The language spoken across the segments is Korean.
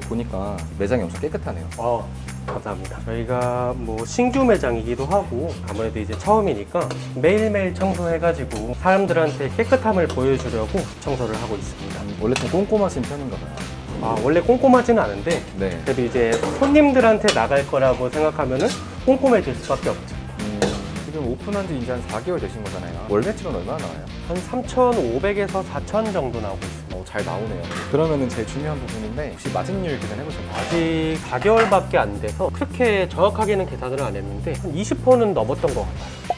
보니까 매장이 엄청 깨끗하네요. 감사합니다. 저희가 뭐 신규 매장이기도 하고 아무래도 이제 처음이니까 매일매일 청소해가지고 사람들한테 깨끗함을 보여주려고 청소를 하고 있습니다. 원래 좀 꼼꼼하신 편인가 봐요. 원래 꼼꼼하지는 않은데 네. 그래도 이제 손님들한테 나갈 거라고 생각하면은 꼼꼼해질 수밖에 없죠. 지금 오픈한 지 이제 한 4개월 되신 거잖아요. 월 매출은 얼마나 나와요? 한 3,500에서 4,000 정도 나오고 있습니다. 잘 나오네요. 그러면은 제일 중요한 부분인데 혹시 마진율 계산 해보셨나요? 아직 4개월밖에 안 돼서 그렇게 정확하게는 계산을 안 했는데 한 20%는 넘었던 것 같아요.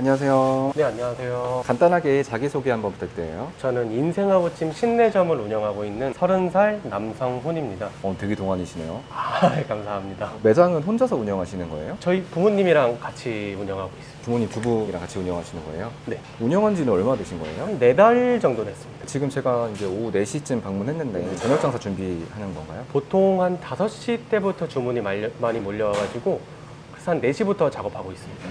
안녕하세요. 네, 안녕하세요. 간단하게 자기소개 한번 부탁드려요. 저는 인생아구찜 신내점을 운영하고 있는 30살 남성 혼입니다. 되게 동안이시네요. 감사합니다. 매장은 혼자서 운영하시는 거예요? 저희 부모님이랑 같이 운영하고 있습니다. 부모님 두 분이랑 같이 운영하시는 거예요? 네. 운영한 지는 얼마 되신 거예요? 한 4달 정도 됐습니다. 지금 제가 이제 오후 4시쯤 방문했는데 저녁 장사 준비하는 건가요? 보통 한 5시 때부터 주문이 많이 몰려와가지고 그래서 한 4시부터 작업하고 있습니다.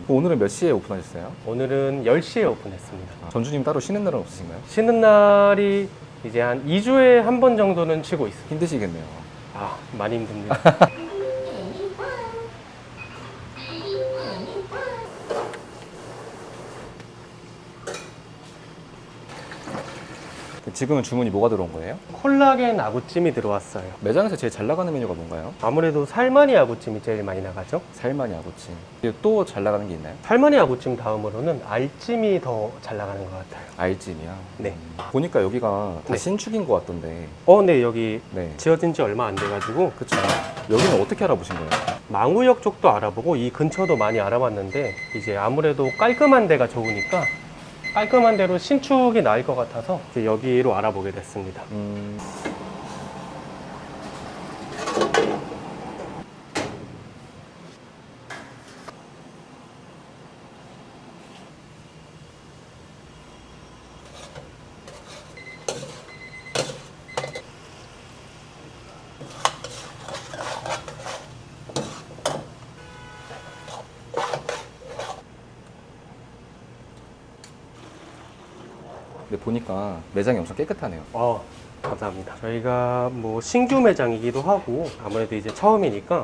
오늘은 몇 시에 오픈하셨어요? 오늘은 10시에 오픈했습니다. 전주님 따로 쉬는 날은 없으신가요? 쉬는 날이 이제 한 2주에 한 번 정도는 쉬고 있습니다. 힘드시겠네요. 많이 힘듭니다. 지금은 주문이 뭐가 들어온 거예요? 콜라겐 아구찜이 들어왔어요. 매장에서 제일 잘 나가는 메뉴가 뭔가요? 아무래도 살마니 아구찜이 제일 많이 나가죠. 살마니 아구찜. 또 잘 나가는 게 있나요? 살마니 아구찜 다음으로는 알찜이 더 잘 나가는 것 같아요. 알찜이요? 네. 보니까 여기가 다 네. 신축인 것 같던데. 네, 여기 네. 지어진 지 얼마 안 돼가지고 그쵸. 여기는 어떻게 알아보신 거예요? 망우역 쪽도 알아보고 이 근처도 많이 알아봤는데 이제 아무래도 깔끔한 데가 좋으니까 깔끔한 데로 신축이 나을 것 같아서 이제 여기로 알아보게 됐습니다. 근데 보니까 매장이 엄청 깨끗하네요. 감사합니다. 저희가 뭐 신규 매장이기도 하고 아무래도 이제 처음이니까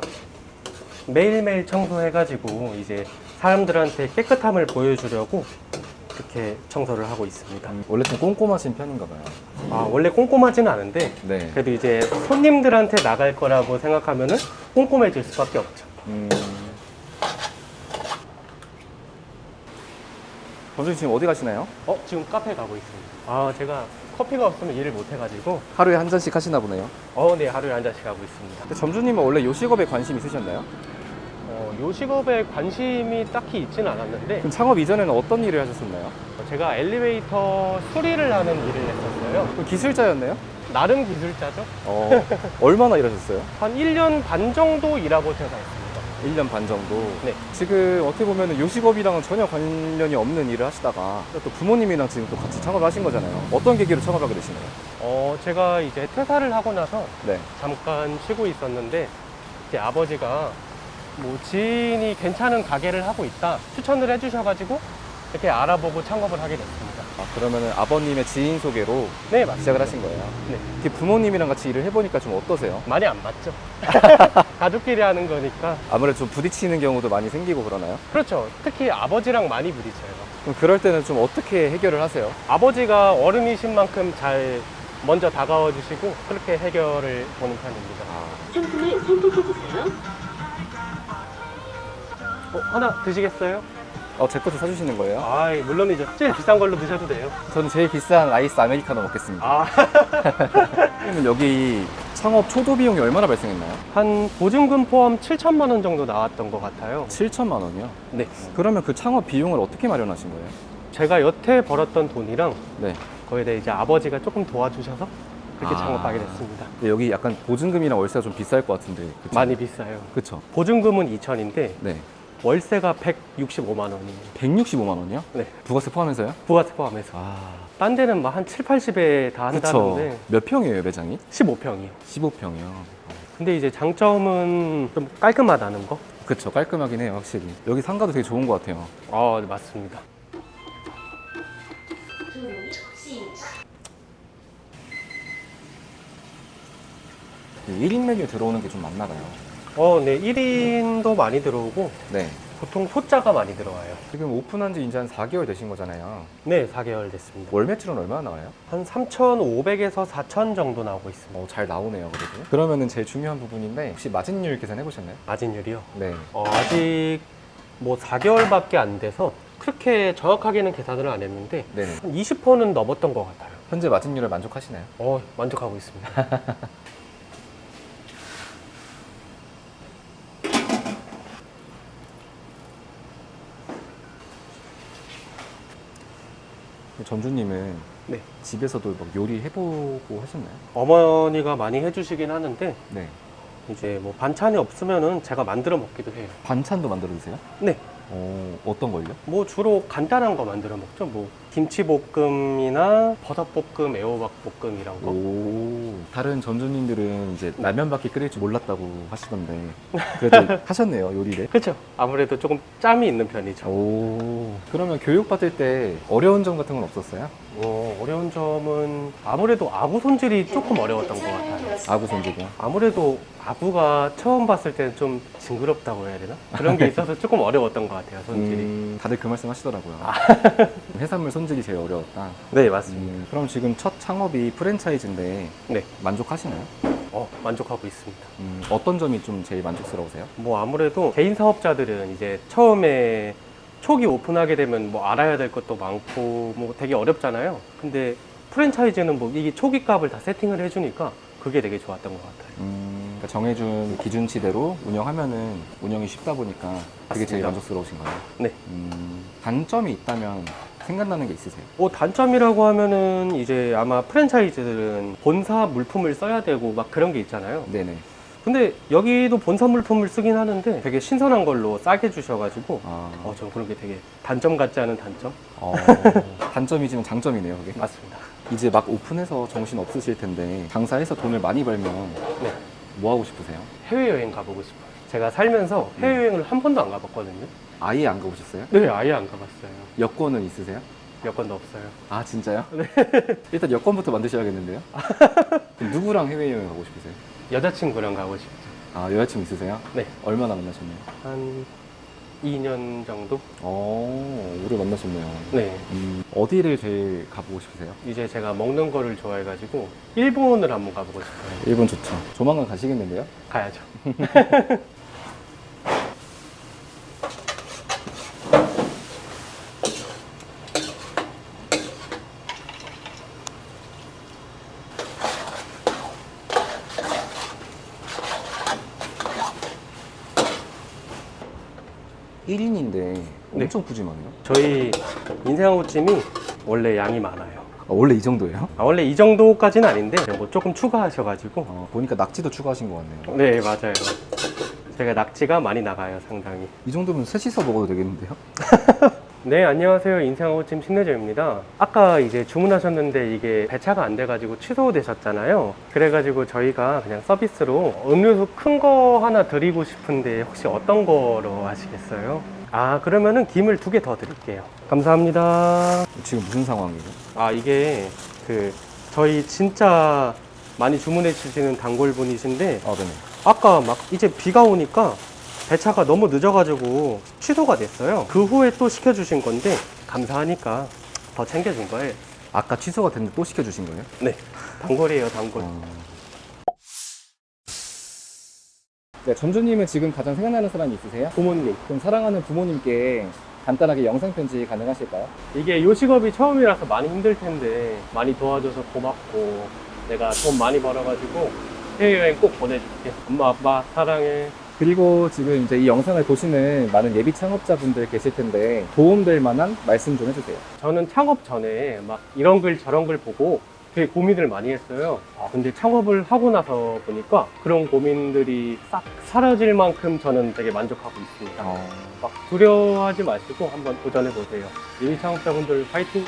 매일매일 청소해가지고 이제 사람들한테 깨끗함을 보여주려고 이렇게 청소를 하고 있습니다. 원래 좀 꼼꼼하신 편인가 봐요. 원래 꼼꼼하지는 않은데 네. 그래도 이제 손님들한테 나갈 거라고 생각하면은 꼼꼼해질 수밖에 없죠. 점주님 지금 어디 가시나요? 지금 카페 가고 있습니다. 제가 커피가 없으면 일을 못 해가지고 하루에 한 잔씩 하시나 보네요. 네, 하루에 한 잔씩 하고 있습니다. 근데 점주님은 원래 요식업에 관심 있으셨나요? 요식업에 관심이 딱히 있지는 않았는데 그럼 창업 이전에는 어떤 일을 하셨었나요? 제가 엘리베이터 수리를 하는 일을 했었어요. 그럼 기술자였나요? 나름 기술자죠. 얼마나 일하셨어요? 한 1년 반 정도 일하고 퇴사했습니다. 1년 반 정도. 네. 지금 어떻게 보면 요식업이랑은 전혀 관련이 없는 일을 하시다가 또 부모님이랑 지금 또 같이 창업을 하신 거잖아요. 어떤 계기로 창업하게 되신 거예요? 제가 이제 퇴사를 하고 나서 네. 잠깐 쉬고 있었는데 제 아버지가 뭐 지인이 괜찮은 가게를 하고 있다 추천을 해주셔가지고 이렇게 알아보고 창업을 하게 됐습니다. 그러면은 아버님의 지인 소개로 네, 맞습니다. 시작을 하신 거예요. 네. 이렇게 부모님이랑 같이 일을 해보니까 좀 어떠세요? 많이 안 맞죠. 가족끼리 하는 거니까. 아무래도 좀 부딪히는 경우도 많이 생기고 그러나요? 그렇죠. 특히 아버지랑 많이 부딪혀요. 그럼 그럴 때는 좀 어떻게 해결을 하세요? 아버지가 어른이신 만큼 잘 먼저 다가와 주시고 그렇게 해결을 보는 편입니다. 상품을 선택해주세요. 하나 드시겠어요? 제 것도 사주시는 거예요? 물론이죠. 제일 비싼 걸로 드셔도 돼요. 저는 제일 비싼 아이스 아메리카노 먹겠습니다. 그러면 여기 창업 초도 비용이 얼마나 발생했나요? 한 보증금 포함 7천만 원 정도 나왔던 것 같아요. 7천만 원이요? 네. 그러면 그 창업 비용을 어떻게 마련하신 거예요? 제가 여태 벌었던 돈이랑 네. 거기에 대해 이제 아버지가 조금 도와주셔서 그렇게 창업하게 됐습니다. 근데 여기 약간 보증금이랑 월세가 좀 비쌀 것 같은데. 그쵸? 많이 비싸요. 그쵸? 보증금은 2천인데 네. 월세가 165만 원이에요. 165만 원이요? 네. 부가세 포함해서요? 부가세 포함해서. 아, 딴 데는 막 한 7, 80에 다 그쵸. 한다는데 몇 평이에요, 매장이? 15평이요. 15평이요. 근데 이제 장점은 좀 깔끔하다는 거? 그쵸, 깔끔하긴 해요, 확실히. 여기 상가도 되게 좋은 것 같아요. 네, 맞습니다. 네, 1인 메뉴 들어오는 게 좀 많나 봐요. 네, 1인도 많이 들어오고 네. 보통 소자가 많이 들어와요. 지금 오픈한 지 이제 한 4개월 되신 거잖아요. 네, 4개월 됐습니다. 월 매출은 얼마나 나와요? 한 3,500에서 4,000 정도 나오고 있습니다. 잘 나오네요, 그래도. 그러면은 제일 중요한 부분인데, 혹시 마진율 계산해 보셨나요? 마진율이요? 네. 아직 뭐 4개월밖에 안 돼서 그렇게 정확하게는 계산을 안 했는데 네네. 한 20%는 넘었던 것 같아요. 현재 마진율에 만족하시나요? 만족하고 있습니다. 전주님은 네. 집에서도 막 요리 해보고 하셨나요? 어머니가 많이 해주시긴 하는데 네. 이제 뭐 반찬이 없으면은 제가 만들어 먹기도 해요. 반찬도 만들어 드세요? 네. 어떤 걸요? 뭐 주로 간단한 거 만들어 먹죠. 뭐 김치볶음이나 버섯볶음, 애호박볶음 이런 거. 오, 다른 전주님들은 이제 라면밖에 끓일 줄 몰랐다고 하시던데 그래도 하셨네요, 요리를. 그렇죠. 아무래도 조금 짬이 있는 편이죠. 오, 그러면 교육받을 때 어려운 점 같은 건 없었어요? 어려운 점은 아무래도 아구 손질이 조금 어려웠던 것 같아요. 아구 손질이요? 아무래도 아구가 처음 봤을 때는 좀 징그럽다고 해야 되나? 그런 게 있어서 조금 어려웠던 것 같아요, 손질이. 다들 그 말씀 하시더라고요. 해산물 손질이 제일 어려웠다. 네, 맞습니다. 그럼 지금 첫 창업이 프랜차이즈인데 네, 만족하시나요? 만족하고 있습니다. 어떤 점이 좀 제일 만족스러우세요? 뭐 아무래도 개인 사업자들은 이제 처음에 초기 오픈하게 되면 뭐 알아야 될 것도 많고 뭐 되게 어렵잖아요. 근데 프랜차이즈는 뭐 이게 초기 값을 다 세팅을 해주니까 그게 되게 좋았던 것 같아요. 그러니까 정해준 기준치대로 운영하면은 운영이 쉽다 보니까 그게 제일 맞습니다. 만족스러우신 거예요? 네. 단점이 있다면 생각나는 게 있으세요? 단점이라고 하면은 이제 아마 프랜차이즈들은 본사 물품을 써야 되고 막 그런 게 있잖아요. 네네. 근데 여기도 본사 물품을 쓰긴 하는데 되게 신선한 걸로 싸게 주셔가지고 저 그런 게 되게 단점 같지 않은 단점? 단점이지만 장점이네요, 그게. 맞습니다. 이제 막 오픈해서 정신 없으실 텐데 장사해서 돈을 많이 벌면 네. 뭐 하고 싶으세요? 해외여행 가보고 싶어요. 제가 살면서 해외여행을 한 번도 안 가봤거든요. 아예 안 가보셨어요? 네, 아예 안 가봤어요. 여권은 있으세요? 여권도 없어요. 아, 진짜요? 네. 일단 여권부터 만드셔야겠는데요? 그럼 누구랑 해외여행 가고 싶으세요? 여자친구랑 가고 싶죠. 아, 여자친구 있으세요? 네. 얼마나 만나셨나요? 한 2년 정도? 오래 만나셨네요. 네. 어디를 제일 가보고 싶으세요? 이제 제가 먹는 거를 좋아해가지고 일본을 한번 가보고 싶어요. 일본 좋죠. 조만간 가시겠는데요? 가야죠. 일인인데 네. 엄청 푸짐하네요. 저희 인생아웃찜이 원래 양이 많아요. 원래 이 정도예요? 원래 이 정도까지는 아닌데 뭐 조금 추가하셔가지고. 보니까 낙지도 추가하신 것 같네요. 네, 맞아요. 제가 낙지가 많이 나가요, 상당히. 이 정도면 셋이서 먹어도 되겠는데요? 네, 안녕하세요. 인생아웃찜 신내조입니다. 아까 이제 주문하셨는데 이게 배차가 안 돼가지고 취소되셨잖아요. 그래가지고 저희가 그냥 서비스로 음료수 큰 거 하나 드리고 싶은데 혹시 어떤 거로 하시겠어요? 그러면은 김을 2개 더 드릴게요. 감사합니다. 지금 무슨 상황이에요? 이게 저희 진짜 많이 주문해 주시는 단골분이신데 네네. 아까 막 이제 비가 오니까 배차가 너무 늦어가지고 취소가 됐어요. 그 후에 또 시켜주신 건데 감사하니까 더 챙겨준 거예요. 아까 취소가 됐는데 또 시켜주신 거예요? 네, 단골이에요, 단골. 네, 전주님은 지금 가장 생각나는 사람이 있으세요? 부모님. 그럼 사랑하는 부모님께 간단하게 영상 편지 가능하실까요? 이게 요식업이 처음이라서 많이 힘들 텐데 많이 도와줘서 고맙고 내가 돈 많이 벌어가지고 해외여행 꼭 보내줄게. 엄마, 아빠 사랑해. 그리고 지금 이제 이 영상을 보시는 많은 예비 창업자분들 계실 텐데 도움될 만한 말씀 좀 해주세요. 저는 창업 전에 막 이런 글 저런 글 보고 되게 고민을 많이 했어요. 근데 창업을 하고 나서 보니까 그런 고민들이 싹 사라질 만큼 저는 되게 만족하고 있습니다. 막 두려워하지 마시고 한번 도전해보세요. 예비 창업자분들 파이팅!